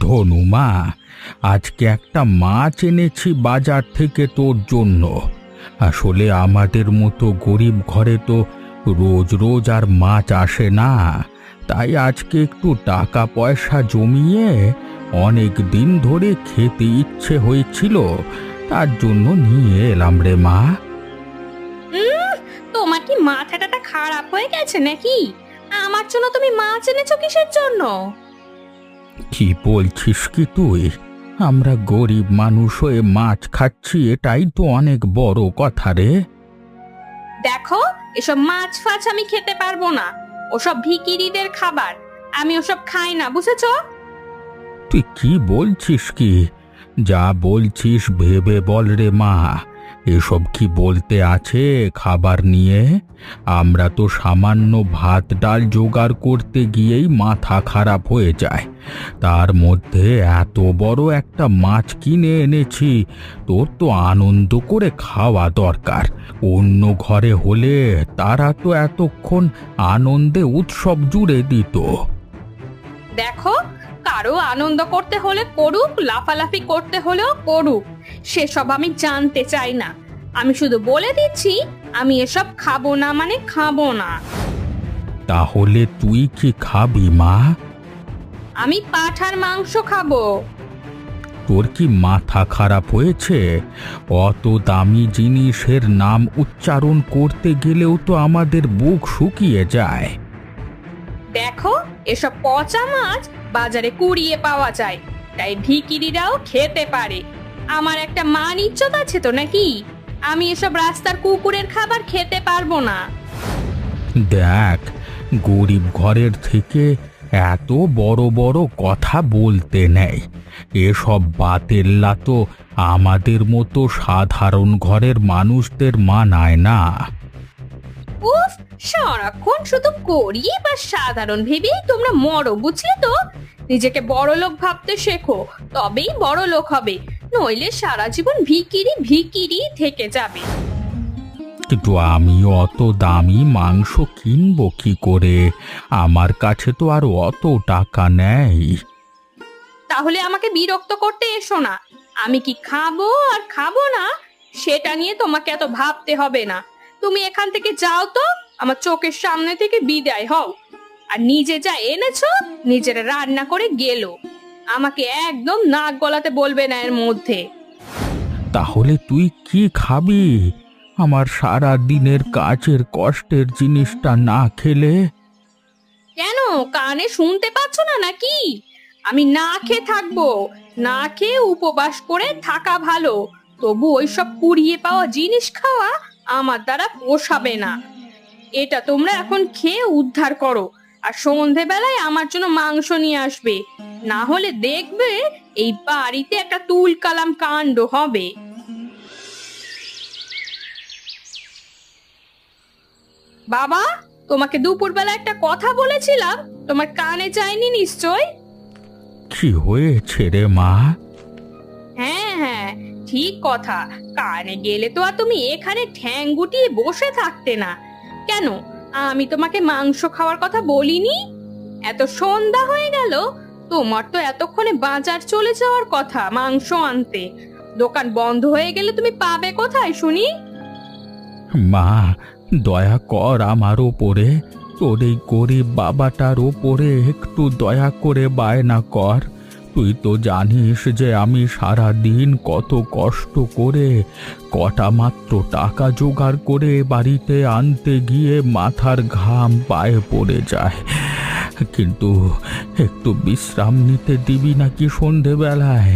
ধনু মা, আজকে একটা মাছ এনেছি বাজার থেকে তোর জন্য। আসলে আমাদের মতো গরিব ঘরে তো রোজ রোজ আর মাছ আসে না, তাই আজকে একটু টাকা পয়সা জমিয়ে অনেক দিন ধরে খেতে ইচ্ছে হয়েছিল, তার জন্য নিয়ে এলাম রে মা। তোমার কি মাথাটা খারাপ হয়ে গেছে নাকি? আমার জন্য তুমি মাছ এনেছো কিসের জন্য? কি বলছিস কি তুই? আমরা গরিব মানুষ হয়ে মাছ খাচ্ছি, এটাই তো অনেক বড় কথা রে। দেখো, এসব মাছ ফাছ আমি খেতে পারবো না। ওসব ভিখিরিদের খাবার, আমি ওসব খাই না, বুঝেছো? তুই কি বলছিস কি? যা বলছিস ভেবে বল রে মা। এসব কি বলতে আছে খাবার নিয়ে? আমরা তো সামান্য ভাত ডাল জোগাড় করতে গিয়েই মাথা খারাপ হয়ে যায়, তার মধ্যে এত বড় একটা মাছ কিনে এনেছি। তোর তো আনন্দ করে খাওয়া দরকার। অন্য ঘরে হলে তারা তো এতক্ষণ আনন্দে উৎসব জুড়ে দিত। দেখো, কারো আনন্দ করতে হলে করুক, লাফালাফি করতে হলেও করুক, সেসব আমি জানতে চাই না। আমি শুধু বলে দিচ্ছি, আমি এসব খাবো না মানে খাবো না। তাহলে তুই কি খাবি মা? আমি পাঁঠার মাংস খাবো। তোর কি মাথা খারাপ হয়েছে? অত দামি জিনিসের নাম উচ্চারণ করতে গেলেও তো আমাদের বুক শুকিয়ে যায়। দেখো, এসব পচা মাছ বাজারে কুড়িয়ে পাওয়া যায়, তাই ভিখিরিরাও খেতে পারে। আমার একটা মান ইজ্জত আছে তো নাকি? আমি এসব রাস্তার কুকুরের খাবার খেতে পারবো না। দেখ, গরিব ঘরের থেকে এত বড় বড় কথা বলতে নেই। এসব বাতেল্লা তো আমাদের মতো সাধারণ ঘরের মানুষদের মানায় না। উফ, সারাক্ষণ শুধু করি বা সাধারণ ভেবেই তোমরা মরো, বুঝলে তো? নিজেকে বড় লোক ভাবতে শেখো, তবেই বড় লোক হবে, নইলে সারা জীবন ভিখিরি ভিখিরি থেকে যাবে। কিন্তু আমি অত দামি মাংস কিনবো কি করে? আমার কাছে তো আর অত টাকা নেই। তাহলে আমাকে বিরক্ত করতে এসো না। আমি কি খাবো আর খাবো না সেটা নিয়ে তোমাকে এত ভাবতে হবে না। তুমি এখান থেকে যাও তো, আমার চোখের সামনে থেকে বিদায় হও। আর নিজে যা এনেছো নিজের রান্না করে গেলো, আমাকে একদম নাক গলাতে বলবে না এর মধ্যে। তাহলে তুই কি খাবি? আমার সারা দিনের কাজের কষ্টের জিনিসটা না খেলে? কেন, কানে শুনতে পাচ্ছ না নাকি? আমি না খেয়ে থাকবো? না খেয়ে উপবাস করে থাকা ভালো, তবু ওইসব কুড়িয়ে পাওয়া জিনিস খাওয়া আমার দ্বারা পোষাবে না। এটা তোমরা এখন খেয়ে উদ্ধার করো, আর সন্ধেবেলায় আমার জন্য মাংস নিয়ে আসবে, না হলে দেখবে এই বাড়িতে একটা তুলকালাম কাণ্ড হবে। বাবা, তোমাকে দুপুরবেলা একটা কথা বলেছিলাম, তোমার কানে যায়নি নিশ্চয়? কি হয়েছে রে মা? হ্যাঁ হ্যাঁ, ঠিক কথা। কানে গেলে তো আর তুমি এখানে ঠ্যাং গুটিয়ে বসে থাকতে না। কেন, আমি তোমাকে মাংস খাওয়ার কথা বলিনি? এত সন্ধ্যা হয়ে গেল, তোমার তো এতক্ষণে বাজার চলে যাওয়ার কথা মাংস আনতে। দোকান বন্ধ হয়ে গেলে তুমি পাবে কোথায় শুনি? মা, দয়া কর আমার ওপরে। তোর এই গরিব বাবাটার ওপরে একটু দয়া করে বায়না কর। তুই তো জানিস যে আমি সারা দিন কত কষ্ট করে কটা মাত্র টাকা জোগাড় করে বাড়িতে আনতে গিয়ে মাথার ঘাম পায়ে পড়ে যায়। কিন্তু একটু বিশ্রাম নিতে দিবি নাকি সন্ধেবেলায়?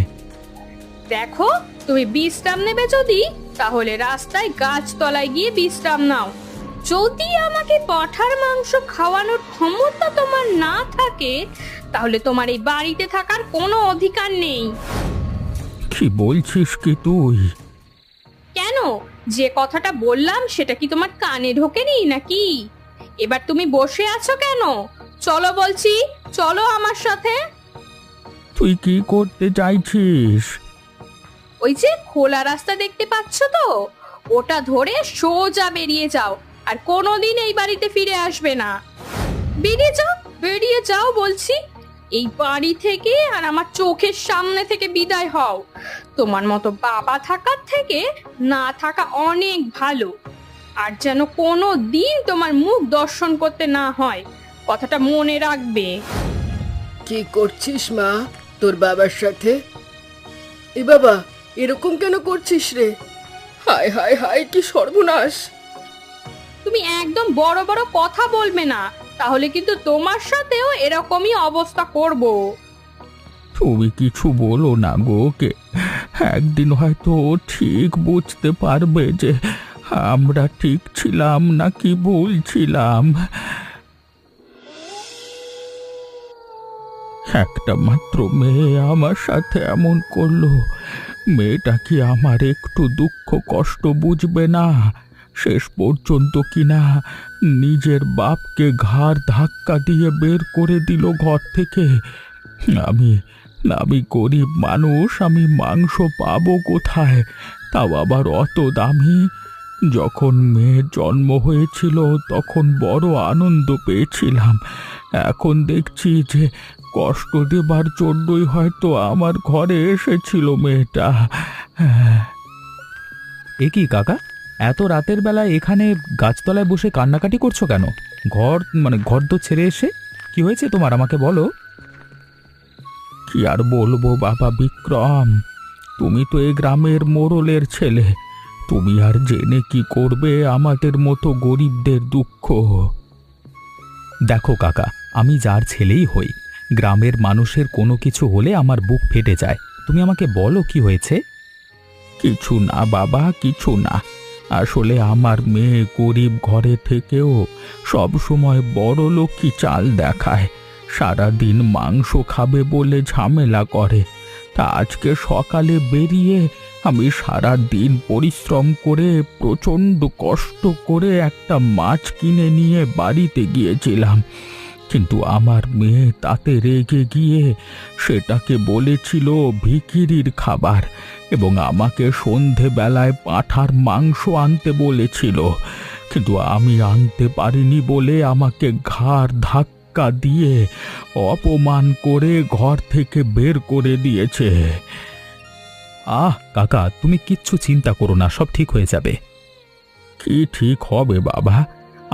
দেখো, তুমি বিশ্রাম নেবে যদি, তাহলে রাস্তায় গাছতলায় গিয়ে বিশ্রাম নাও। যদি আমাকে পাঁঠার মাংস খাওয়ানোর ক্ষমতা তোমার না থাকে, তাহলে তোমার এই বাড়িতে থাকার কোনো অধিকার নেই। কি বলছিস কি তুই? কেন, যে কথাটা বললাম সেটা কি তোমার কানে ঢোকেনি নাকি? এবার তুমি বসে আছো কেন? চলো বলছি, চলো আমার সাথে। তুই কি করতে চাইছিস? ওই যে খোলা রাস্তা দেখতে পাচ্ছ তো, ওটা ধরে সোজা বেরিয়ে যাও, আর কোনোদিন এই বাড়িতে ফিরে আসবে না। বেরিয়ে যাও, বেরিয়ে যাও বলছি। এই বাড়ি থেকে আর আমার চোখের সামনে থেকে বিদায় হও। তোমার মতো বাবা থাকার থেকে না থাকা অনেক ভালো। আর যেন কোনো দিন তোমার মুখ দর্শন করতে না হয়, কথাটা মনে রাখবে। কি করছিস মা তোর বাবার সাথে? এ বাবা, এরকম কেন করছিস রে? হায় হায় হায়, কি সর্বনাশ! তুমি একদম বড় বড় কথা বলবে না, তাহলে কিন্তু তোমার সাথেও এরকমই অবস্থা করব। তুমি কিছু বলো না গো ওকে। একদিন হয়তো ও ঠিক বুঝতে পারবে যে আমরা ঠিক ছিলাম নাকি ভুল ছিলাম। একটা মাত্র মেয়ে আমার সাথে এমন করলো, মেয়েটা কি আমার একটু দুঃখ কষ্ট বুঝবে না? শেষ পর্যন্ত কিনা নিজের বাপকে ঘাড় ধাক্কা দিয়ে বের করে দিল ঘর থেকে। আমি আমি গরিব মানুষ, আমি মাংস পাবো কোথায়, তাও আবার অত দামি? যখন মেয়ের জন্ম হয়েছিল তখন বড় আনন্দ পেয়েছিলাম। এখন দেখছি যে কষ্ট দেবার জন্যই হয়তো আমার ঘরে এসেছিল মেয়েটা। এ কি কাকা, এত রাতের বেলায় এখানে গাছতলায় বসে কান্নাকাটি করছো কেন? ঘর তো ছেড়ে এসে কি হয়েছে তোমার, আমাকে বলো। কি আর বলবো বাবা বিক্রম, তুমি তো এই গ্রামের মোড়লের ছেলে, তুমি আর জেনে কি করবে আমাদের মতো গরিবদের দুঃখ? দেখো কাকা, আমি যার ছেলেই হই, গ্রামের মানুষের কোনো কিছু হলে আমার বুক ফেটে যায়। তুমি আমাকে বলো কি হয়েছে। কিছু না বাবা, কিছু না। আসলে আমার মেয়ে গরিব ঘরে থেকেও সব সময় বড় লক্ষ্মী চাল দেখায়, সারাদিন মাংস খাবে বলে ঝামেলা করে। তা আজকে সকালে বেরিয়ে আমি সারা দিন পরিশ্রম করে প্রচণ্ড কষ্ট করে একটা মাছ কিনে নিয়ে বাড়িতে গিয়েছিলাম, কিন্তু আমার মেয়ে তাতে রেগে গিয়ে সেটাকে বলেছিল ভিখিরির খাবার এবং আমাকে সন্ধেবেলায় পাঁঠার মাংস আনতে বলেছিল, কিন্তু আমি আনতে পারিনি বলে আমাকে ঘাড় ধাক্কা দিয়ে অপমান করে ঘর থেকে বের করে দিয়েছে। কাকা, তুমি কিচ্ছু চিন্তা করো না, সব ঠিক হয়ে যাবে। কি ঠিক হবে বাবা?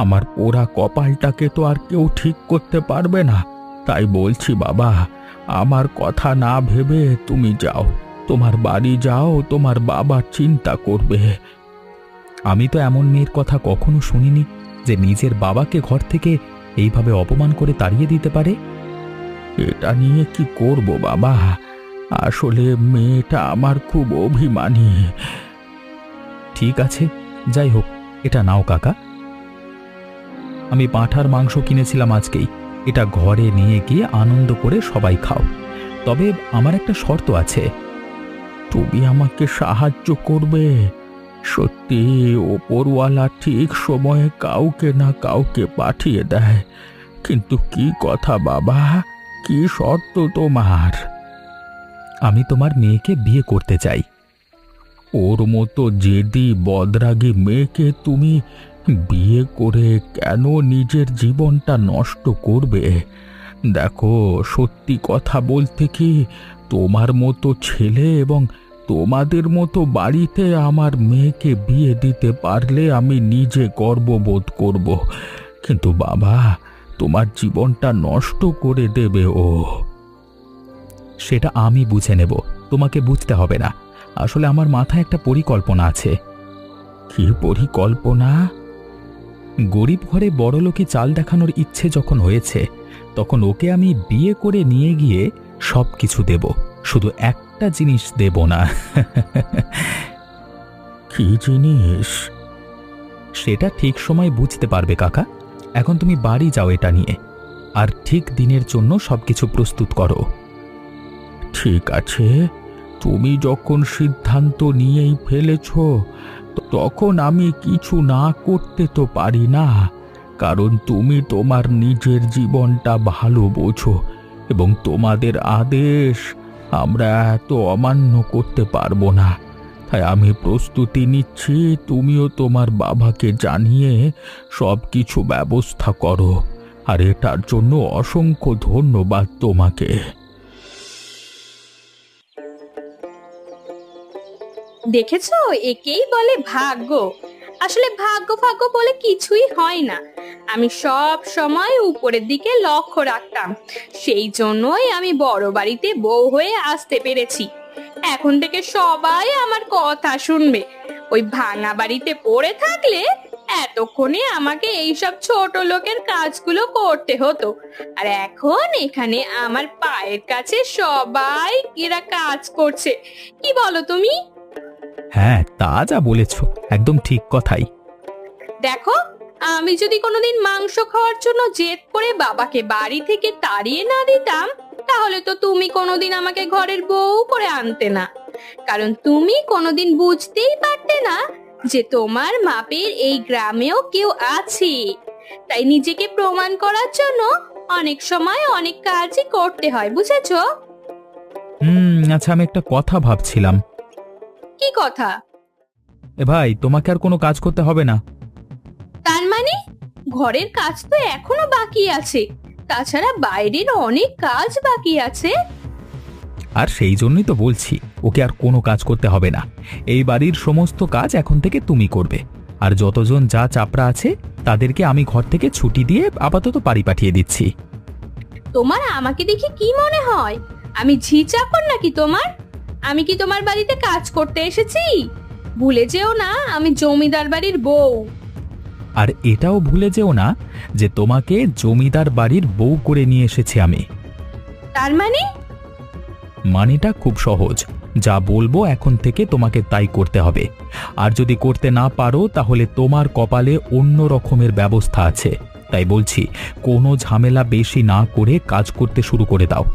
আমার পোড়া কপালটাকে তো আর কেউ ঠিক করতে পারবে না। তাই বলছি বাবা, আমার কথা না ভেবে তুমি যাও, তোমার বাড়ি যাও, তোমার বাবার চিন্তা করবে। আমি তো এমন মেয়ের কথা কখনো শুনিনি যে নিজের বাবাকে ঘর থেকে এইভাবে অপমান করে তাড়িয়ে দিতে পারে। এটা নিয়ে কি করব বাবা? আসলে মেয়েটা আমার খুব অভিমানী। ঠিক আছে, যাই হোক, এটা নাও কাকা। আমি পাঁঠার মাংস কিনেছিলাম আজকেই, এটা ঘরে নিয়ে গিয়ে আনন্দ করে সবাই খাও। তবে আমার একটা শর্ত আছে। তুমি আমাকে সাহায্য করবে? সত্যি ওপরওয়ালা ঠিক সময়ে কাউকে না কাউকে পাঠিয়ে দেয়, কিন্তু কি কথা বাবা, কি শর্ত তোমার? আমি তোমার মেয়েকে বিয়ে করতে চাই। ওর মতো জেদি বদরাগী মেয়েকে তুমি বিয়ে করে কেন নিজের জীবনটা নষ্ট করবে? দেখো, সত্যি কথা বলতে কি, তোমার মতো ছেলে এবং তোমাদের মতো বাড়িতে আমার মেয়েকে বিয়ে দিতে পারলে আমি নিজে গর্ববোধ করব, কিন্তু বাবা, তোমার জীবনটা নষ্ট করে দেবে ও। সেটা আমি বুঝে নেব, তোমাকে বুঝতে হবে না। আসলে আমার মাথায় একটা পরিকল্পনা আছে। কি পরিকল্পনা? গরিব ঘরে বড়লোকি চাল দেখানোর ইচ্ছে যখন হয়েছে, তখন ওকে আমি বিয়ে করে নিয়ে গিয়ে সব কিছু দেব, শুধু একটা জিনিস দেব না। কি জিনিস? সেটা ঠিক সময় বুঝতে পারবে কাকা। এখন তুমি বাড়ি যাও এটা নিয়ে, আর ঠিক দিনের জন্য সবকিছু প্রস্তুত করো। ঠিক আছে, তুমি যখন সিদ্ধান্ত নিয়েই ফেলেছ, তখন আমি কিছু না করতে তো পারি না, কারণ তুমি তোমার নিজের জীবনটা ভালো বোঝো এবং তোমাদের আদেশ আমরা এত অমান্য করতে পারবো না। তাই আমি প্রস্তুতি নিচ্ছি, তুমিও তোমার বাবাকে জানিয়ে সব কিছু ব্যবস্থা করো। আর এটার জন্য অসংখ্য ধন্যবাদ তোমাকে। দেখেছো, একেই বলে ভাগ্য। আসলে ভাগ্য ভাগ্য বলে কিছুই হয় না। আমি সব সময় উপরের দিকে লক্ষ্য রাখতাম, সেই জন্যই আমি বড় বাড়িতে বউ হয়ে আসতে পেরেছি। এখন থেকে সবাই আমার কথা শুনবে। ওই ভাঙা বাড়িতে পড়ে থাকলে এতক্ষণে আমাকে এইসব ছোট লোকের কাজগুলো করতে হতো, আর এখন এখানে আমার পায়ের কাছে সবাই এরা কাজ করছে। কি বলো তুমি? হ্যাঁ, তা যা বলেছ একদম ঠিক কথাই। দেখো, আমি যদি কোনোদিন মাংস খাওয়ার জন্য জেদ করে বাবাকে বাড়ি থেকে তাড়িয়ে না দিতাম, তাহলে তো তুমি কোনোদিন আমাকে ঘরের বউ করে আনতে না। কারণ তুমি কোনোদিন বুঝতেই পারতে না যে তোমার মাপের এই গ্রামেও কেউ আছে। তাই নিজেকে প্রমাণ করার জন্য অনেক সময় অনেক কাজই করতে হয়, বুঝেছো? আচ্ছা, আমি একটা কথা ভাবছিলাম। কি কথা? ভাই, তোমাকে আর কোনো কাজ করতে হবে না। তার মানে ঘরের কাজ তো এখনো বাকি আছে, তাছাড়া বাইরের অনেক কাজ বাকি আছে। আর সেই জন্যই তো বলছি, ওকে আর কোনো কাজ করতে হবে না। এই বাড়ির সমস্ত কাজ এখন থেকে তুমি করবে। আর যতজন যা চাপড়া আছে তাদেরকে আমি ঘর থেকে ছুটি দিয়ে আপাতত বাড়ি পাঠিয়ে দিচ্ছি। তোমার আমাকে দেখে কি মনে হয়? আমি ঝি চাকর নাকি তোমার? আমি কি তোমার বাড়িতে কাজ করতে এসেছি? ভুলে যেও না, আমি জমিদার বাড়ির বউ। আর এটাও ভুলে যেও না যে তোমাকে জমিদার বাড়ির বউ করে নিয়ে এসেছি আমি। তার মানে? মানেটা খুব সহজ, যা বলবো এখন থেকে তোমাকে তাই করতে হবে। আর যদি করতে না পারো তাহলে তোমার কপালে অন্য রকমের ব্যবস্থা আছে। তাই বলছি, কোনো ঝামেলা বেশি না করে কাজ করতে শুরু করে দাও।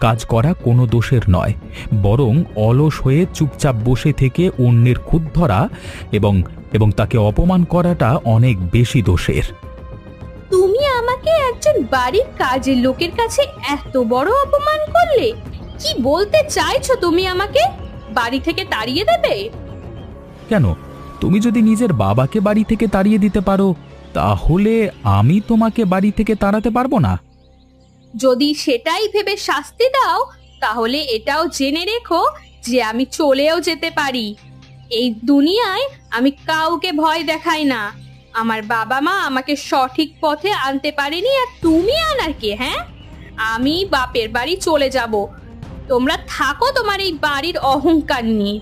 কাজ করা কোনো দোষের নয়, বরং অলস হয়ে চুপচাপ বসে থেকে অন্যের খুদ ধরা এবং এবং তাকে অপমান করাটা অনেক বেশি দোষের। তুমি আমাকে একজন বাড়ির কাজের লোকের কাছে এত বড় অপমান করলে? কি বলতে চাইছো তুমি? আমাকে বাড়ি থেকে তাড়িয়ে দেবে? কেন? তুমি যদি নিজের বাবাকে বাড়ি থেকে তাড়িয়ে দিতে পারো, তাহলে আমি তোমাকে বাড়ি থেকে তাড়াতে পারবো না? যদি সেটাই ভেবে শাস্তি দাও, তাহলে এটাও জেনে রেখো যে আমি চলেও যেতে পারি। এই দুনিয়ায় আমি কাউকে ভয় দেখাই না। আমার বাবা মা আমাকে সঠিক পথে আনতে পারেনি, আর তুমি আনার কে? হ্যাঁ, আমি বাপের বাড়ি চলে যাব। তোমরা থাকো তোমার এই বাড়ির অহংকার নিয়ে।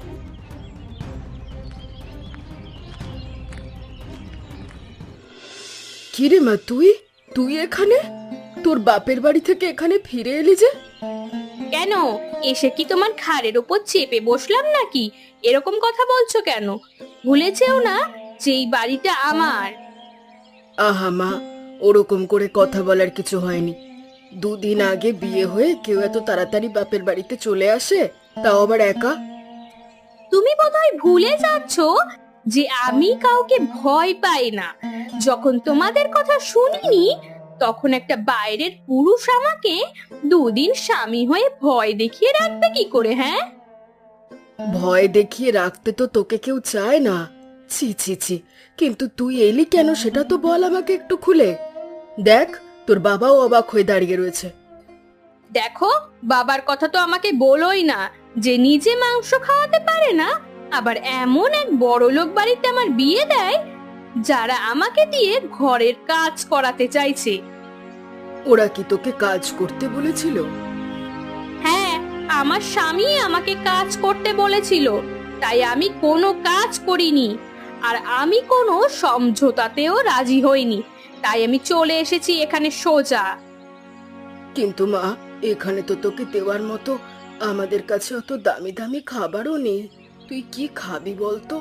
কিরে মা, তুই তুই এখানে? তোর বাপের বাড়ি থেকে এখানে ফিরে এলি যে? কেন, এসে কি তোমার ঘাড়ের ওপর চেপে বসলাম নাকি? এরকম কথা বলছো কেন? ভুলে যেও না যে এই বাড়িটা আমার। আহা মা, ওরকম করে কথা বলার কিছু হয়নি। দুদিন আগে বিয়ে হয়ে কেউ এত তাড়াতাড়ি বাপের বাড়িতে চলে আসে, তাও আবার একা? তুমি বোধহয় ভুলে যাচ্ছ যে আমি কাউকে ভয় পাই না। যখন তোমাদের কথা শুনিনি, তখন একটা বাইরের পুরুষ আমাকে দুদিন স্বামী হয়ে ভয় দেখিয়ে রাখবে কি করে? হ্যাঁ, ভয় দেখিয়ে রাখতে তো তোকে কেউ চায় না। ছি ছি ছি, কিন্তু তুই এলি কেন সেটা তো বল আমাকে একটু খুলে। দেখ, তোর বাবাও অবাক হয়ে দাঁড়িয়ে রয়েছে। দেখো, বাবার কথা তো আমাকে বলোই না, যে নিজে মাংস খাওয়াতে পারে না, আবার এমন এক বড়লোক বাড়িতে আমার বিয়ে দেয় যারা আমাকে দিয়ে ঘরের কাজ করাতে চাইছে। ওরা কি তোকে কাজ করতে বলেছিল? হ্যাঁ, আমার স্বামী আমাকে কাজ করতে বলেছিল, তাই আমি কোনো কাজ করিনি। আর আমি কোনো সমঝোতাতেও রাজি হইনি, তাই আমি চলে এসেছি এখানে সোজা। কিন্তু মা, এখানে তো তোকে দেওয়ার মতো আমাদের কাছে অত দামি দামি খাবারও নেই। তুই কি খাবি বলতো?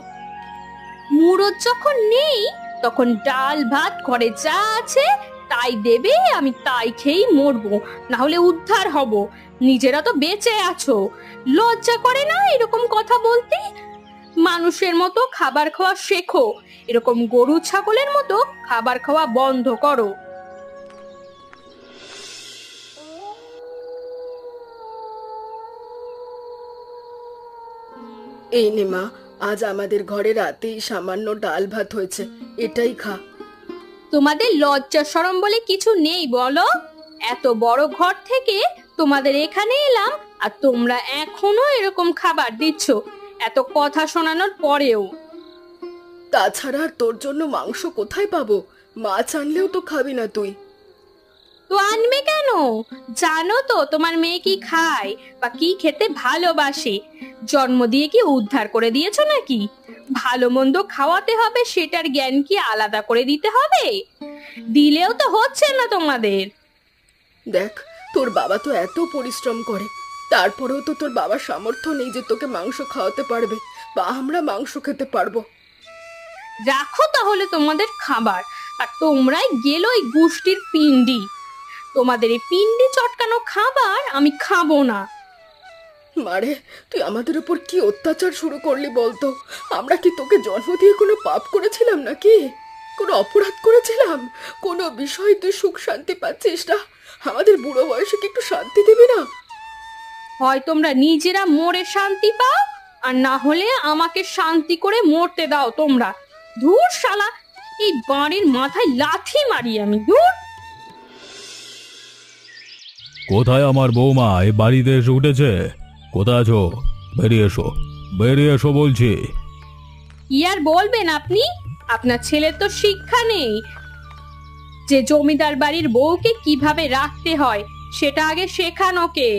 মুরত যখন নেই, তখন ডাল ভাত ঘরে যা আছে তাই দেবে, আমি তাই খেয়েই মরবো, না হলে উদ্ধার হব। নিজেরা তো বেঁচে আছো, লজ্জা করে না এরকম কথা বলতে? মানুষের মতো খাবার খাওয়া শেখো, এরকম গরু ছাগলের মতো খাবার খাওয়া বন্ধ করো। এই নে মা, আজ আমাদের ঘরে রাতেই সামান্য ডাল ভাত হয়েছে, এটাই খা। তোমাদের লজ্জা শরম বলে কিছু নেই বলো? এত বড় ঘর থেকে তোমাদের এখানে এলাম আর তোমরা এখনো এরকম খাবার দিচ্ছ, এত কথা শোনানোর পরেও। তাছাড়া আর তোর জন্য মাংস কোথায় পাবো? মাছ আনলেও তো খাবি না তুই। তো আনবে কেন? জানো তো তোমার মেয়ে কি খায় বা কি খেতে ভালোবাসে? জন্ম দিয়ে কি উদ্ধার করে দিয়েছো নাকি? ভালো মন্দ খাওয়াতে হবে সেটার জ্ঞান কি আলাদা করে দিতে হবে? দিলেও তো হচ্ছে না তোমাদের। দেখ, তোর বাবা তো এত পরিশ্রম করে, তারপরেও তো তোর বাবার সামর্থ্য নেই যে তোকে মাংস খাওয়াতে পারবে বা আমরা মাংস খেতে পারবো। রাখো তাহলে তোমাদের খাবার, আর তোমরাই গেলো এই গোষ্ঠীর পিণ্ডি। তোমাদের এই পিণ্ডি চটকানো খাবার আমি খাবো না। মারে, তুই আমাদের উপর কি অত্যাচার শুরু করলি বলতো? আমরা কি তোকে জন্ম দিয়ে কোনো পাপ করেছিলাম নাকি? কোনো অপরাধ করেছিলাম? কোনো বিষয় তুই সুখ শান্তি পাচ্ছিস না? আমাদের বুড়ো বয়সে কি একটু শান্তি দিবি না? হয় তোমরা নিজেরা মরে শান্তি পাও, আর না হলে আমাকে শান্তি করে মরতে দাও তোমরা। ধুর শালা, এই বাড়ির মাথায় লাথি মারি আমি। ধুর। কোথায় আমার বৌমা? এই বাড়িতে এসে উঠেছে? কোথায় আছো? বেরিয়ে এসো, বেরিয়ে এসো বলছি। কি আর বলবেন আপনি? আপনার ছেলের তো শিক্ষা নেই যে জমিদার বাড়ির বউকে কিভাবে রাখতে হয়, সেটা আগে শেখানো কে?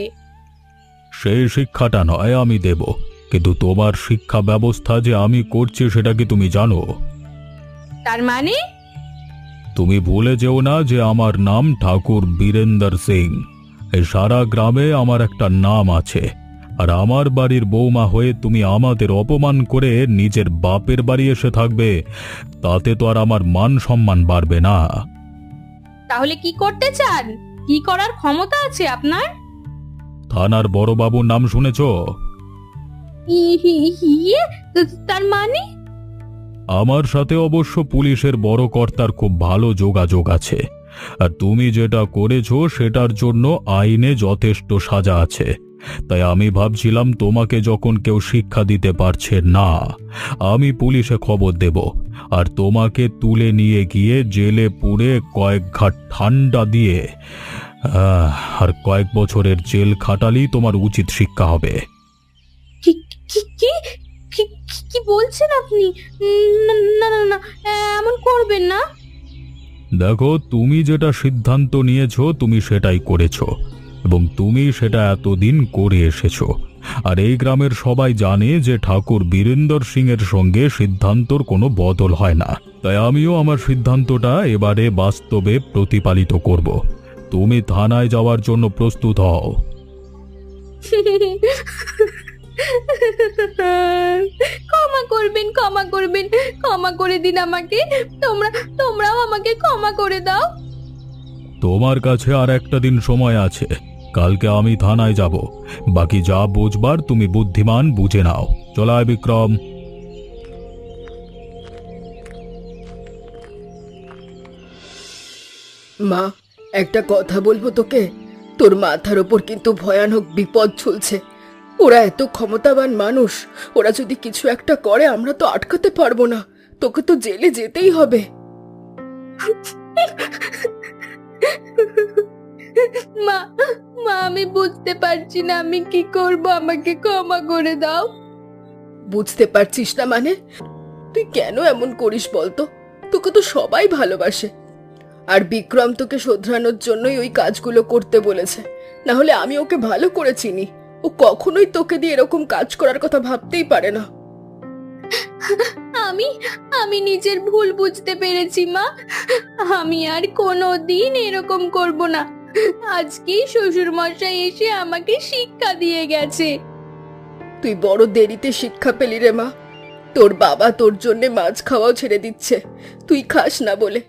সেই শিক্ষাটা নয় আমি দেব, কিন্তু তোমার শিক্ষা ব্যবস্থা যে আমি করছি সেটা কি তুমি জানো? তার মানে? তুমি ভুলে যেও না যে আমার নাম ঠাকুর বীরেন্দর সিং। এই সারা গ্রামে আমার একটা নাম আছে, আর আমার বাড়ির বৌমা হয়ে তুমি আমাদের অপমান করে নিজের বাপের বাড়ি এসে থাকবে, তাতে তো আর আমার মান সম্মান বাড়বে না। তাহলে কি করতে চান? কি করার ক্ষমতা আছে আপনার? থানার বড়বাবুর নাম শুনেছো? ইয়ে, তার মানে? আমার সাথে অবশ্য পুলিশের বড় কর্তার খুব ভালো যোগাযোগ আছে, আর তুমি যেটা করেছো সেটার জন্য আইনে যথেষ্ট সাজা আছে। তাই আমি ভাবছিলাম তোমাকে যখন কেউ শিক্ষা দিতে পারছে না, আমি পুলিশে খবর দেব, আর তোমাকে তুলে নিয়ে গিয়ে জেলে পুরে কয়েক ঘাট ঠান্ডা দিয়ে আর কয়েক বছরের জেল খাটালেই তোমার উচিত শিক্ষা হবে। কি কি কি কি কি বলছেন আপনি? না না না না, এমন করবেন না। দেখো, তুমি যেটা সিদ্ধান্ত নিয়েছো তুমি সেটাই করেছো, এবং তুমি সেটা এতদিন করে এসেছো। আর এই গ্রামের সবাই জানে যে ঠাকুর বীরেন্দর সিং এর সঙ্গে সিদ্ধান্তর কোনো বদল হয় না। তাই আমিও আমার সিদ্ধান্তটা এবারে বাস্তবে প্রতিপালিত করব। তুমি থানায় যাওয়ার জন্য প্রস্তুত হও। ক্ষমা করবেন, ক্ষমা করবেন, ক্ষমা করে দিন আমাকে। তোমরাও আমাকে ক্ষমা করে দাও। তোমার কাছে আর একটা দিন সময় আছে, কালকে আমি থানায় যাব। বাকি যা বুঝবার তুমি বুদ্ধিমান বুঝে নাও। চলায় বিক্রম। মা, একটা কথা বলবো তোকে? তোর মাথার ওপর কিন্তু ভয়ানক বিপদ চলছে। ওরা এত ক্ষমতাবান মানুষ, ওরা যদি কিছু একটা করে আমরা তো আটকাতে পারবো না। তোকে তো জেলে যেতেই হবে। মা, মা, আমি বুঝতে পারছি না আমি কি করব, আমাকে ক্ষমা করে দাও। বুঝতে পারছিস না মানে? তুই কেন এমন করিস বলতো? তোকে তো সবাই ভালোবাসে, আর বিক্রম তোকে শোধরানোর জন্যই ওই কাজগুলো করতে বলেছে। না হলে আমি ওকে ভালো করে চিনি, ও কখনোই তোকে দিয়ে এরকম কাজ করার কথা ভাবতেই পারে না। আমি আমি নিজের ভুল বুঝতে পেরেছি মা। আমি আর কোনোদিন এরকম করব না। আজকেই শ্বশুর মশাই এসে আমাকে শিক্ষা দিয়ে গেছে। তুই বড় দেরিতে শিক্ষা পেলি রে মা। তোর বাবা তোর জন্য মাছ খাওয়াও ছেড়ে দিচ্ছে, তুই খাস না বলে।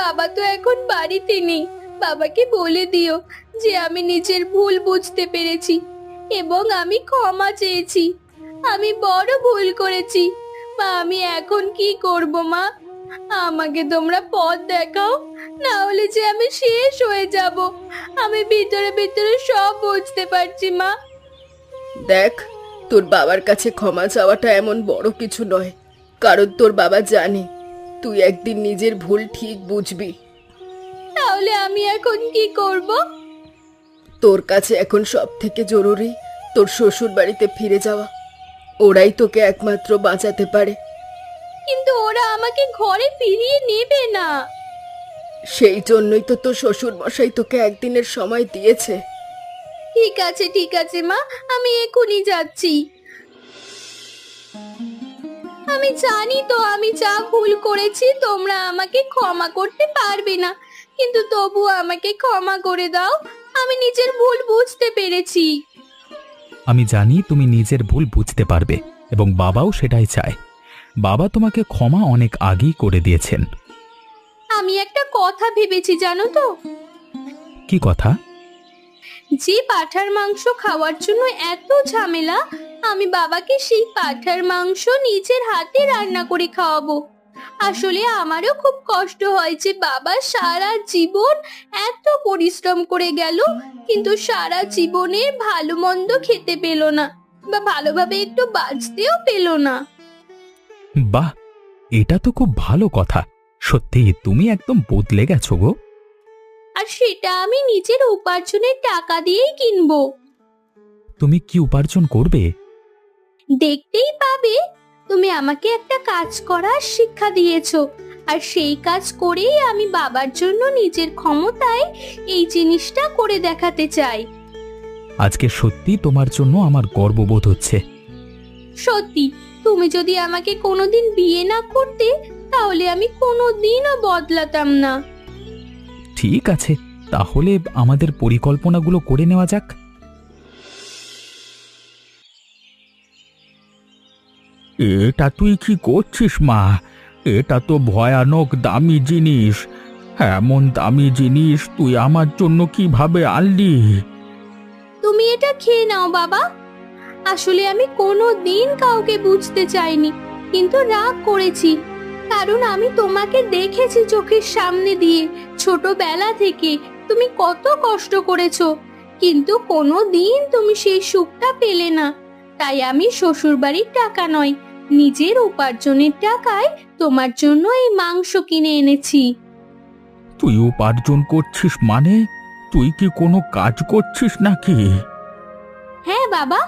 বাবা তো এখন বাড়িতে নেই। বাবাকে বলে দিও যে আমি নিজের ভুল বুঝতে পেরেছি এবং আমি ক্ষমা চেয়েছি। আমি বড় ভুল করেছি মা। আমি এখন কি করব মা? আমাকে তোমরা পথ দেখাও, না হলে যে আমি শেষ হয়ে যাব। আমি ভিতরে ভিতরে সব বুঝতে পারছি মা। দেখ, তোর বাবার কাছে ক্ষমা চাওয়াটা এমন বড় কিছু নয়, কারণ তোর বাবা জানে তুই একদিন নিজের ভুল ঠিক বুঝবি। তাহলে আমি এখন কি করব? তোর কাছে এখন সব থেকে জরুরি তোর শ্বশুর বাড়িতে ফিরে যাওয়া। ওরাই তোকে একমাত্র বাঁচাতে পারে। কিন্তু ওরা আমাকে ঘরে ফিরিয়ে নেবে না। সেই জন্যই তো তোর শ্বশুর মশাই তোকে একদিনের সময় দিয়েছে। ঠিক আছে মা, আমি এখনই যাচ্ছি। আমি জানি তো আমি যা ভুল করেছি তোমরা আমাকে ক্ষমা করতে পারবে না, কিন্তু তবু আমাকে ক্ষমা করে দাও। আমি নিজের ভুল বুঝতে পেরেছি। আমি জানি তুমি নিজের ভুল বুঝতে পারবে এবং বাবাও সেটাই চায়। বাবা তোমাকে ক্ষমা অনেক আগেই করে দিয়েছেন। আমি একটা কথা ভেবেছি জানো তো? কি কথা? যে পাঁঠার মাংস খাওয়ার জন্য এত ঝামেলা, আমি বাবাকে সেই পাঁঠার মাংস নিজের হাতে রান্না করে খাওয়াবো। আসলে আমারও খুব কষ্ট হয় যে বাবা সারা জীবন এত পরিশ্রম করে গেল, কিন্তু সারা জীবনে ভালো মন্দ খেতে পেল না বা ভালোভাবে একটু বাঁচতেও পেল না। বাহ, এটা তো খুব ভালো কথা। সত্যি তুমি একদম বদলে গেছো গো। আর সেটা আমি নিজের উপার্জনের টাকা দিয়েই কিনবো। তুমি কি উপার্জন করবে? দেখতেই পাবে। তুমি আমাকে একটা কাজ করার শিক্ষা দিয়েছো, আর সেই কাজ করেই আমি বাবার জন্য নিজের ক্ষমতায় এই জিনিসটা করে দেখাতে চাই। আজকে সত্যি তোমার জন্য আমার গর্ববোধ হচ্ছে। সত্যি, তুমি যদি আমাকে কোনোদিন বিয়ে না করতে তাহলে আমি কোনোদিনও বদলাতাম না। ঠিক আছে, তাহলে আমাদের পরিকল্পনাগুলো করে নেওয়া যাক। এটা তুই কি করছিস মা? এটা তো ভয়ানক দামি জিনিস। এমন দামি জিনিস তুই আমার জন্য কিভাবে আনলি? তুমি এটা খেয়ে নাও বাবা। আসলে আমি কোনোদিন কাউকে বুঝতে চাইনি, কিন্তু রাগ করেছি, কারণ আমি তোমাকে দেখেছি চোখের সামনে দিয়ে। ছোটবেলা থেকে তুমি কত কষ্ট করেছো, কিন্তু কোনোদিন তুমি সেই সুখটা পেলে না। তাই আমি শ্বশুর বাড়ির টাকা নয়, নিজের উপার্জনের টাকায় তোমার জন্য এই মাংস কিনে এনেছি। তুই উপার্জন করছিস মানে? তুই কি কোনো কাজ করছিস নাকি? হ্যাঁ বাবা,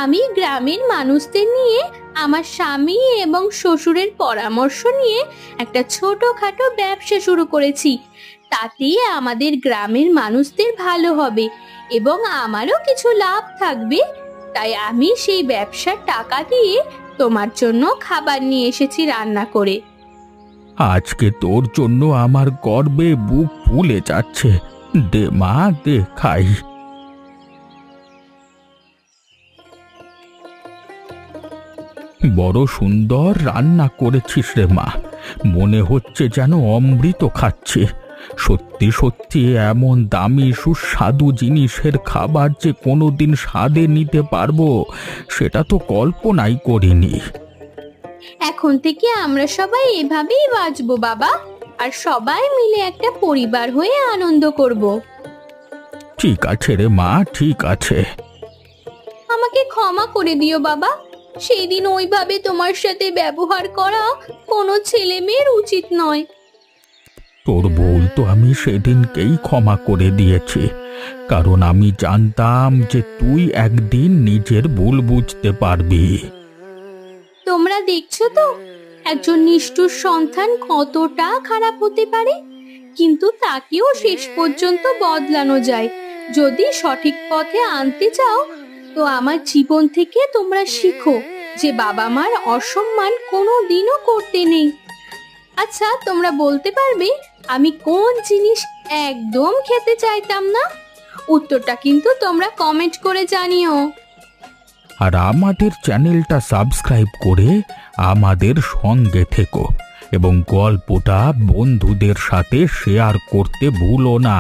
আমি গ্রামের মানুষদের নিয়ে, আমার স্বামী এবং শ্বশুরের পরামর্শ নিয়ে একটা ছোটখাটো ব্যবসা শুরু করেছি। তাতে আমাদের গ্রামের মানুষদের ভালো হবে এবং আমারও কিছু লাভ থাকবে। তাই আমি সেই ব্যবসার টাকা দিয়ে তোমার জন্য খাবার নিয়ে এসেছি রান্না করে। আজকে তোর জন্য আমার গর্বে বুক ফুলে যাচ্ছে। দে মা, দে খাই। বড় সুন্দর রান্না করেছিস রে মা, মনে হচ্ছে যেন অমৃত খাচ্ছে। সত্যি সত্যি এমন দামি সুস্বাদু জিনিসের খাবার যে কোনোদিন স্বাদে নিতে পারবো সেটা তো কল্পনাই করিনি। এখন থেকে আমরা সবাই এভাবেই বাঁচবো বাবা, আর সবাই মিলে একটা পরিবার হয়ে আনন্দ করব। ঠিক আছে রে মা, ঠিক আছে। আমাকে ক্ষমা করে দিও বাবা। সেই দিন ওইভাবে তোমার সাথে ব্যবহার করা কোনো ছেলে মেয়ের উচিত নয়। তোর ভুল তো আমি সেদিনকেই ক্ষমা করে দিয়েছি, কারণ আমি জানতাম যে তুই একদিন নিজের ভুল বুঝতে পারবি। তোমরা দেখছো তো একজন নিষ্ঠুর সন্তান কতটা খারাপ হতে পারে, কিন্তু তাকেও শেষ পর্যন্ত বদলানো যায় যদি সঠিক পথে আনতে চাও। তো আমার জীবন থেকে তোমরা শিখো যে বাবা মার অসম্মান কোনো দিনও করতে নেই। আচ্ছা, তোমরা বলতে পারবে আমি কোন জিনিস একদম খেতে চাইতাম না? উত্তরটা কিন্তু তোমরা কমেন্ট করে জানিও। আর আমাদের চ্যানেলটা সাবস্ক্রাইব করে আমাদের সঙ্গে থেকো এবং গল্পটা বন্ধুদের সাথে শেয়ার করতে ভুলো না।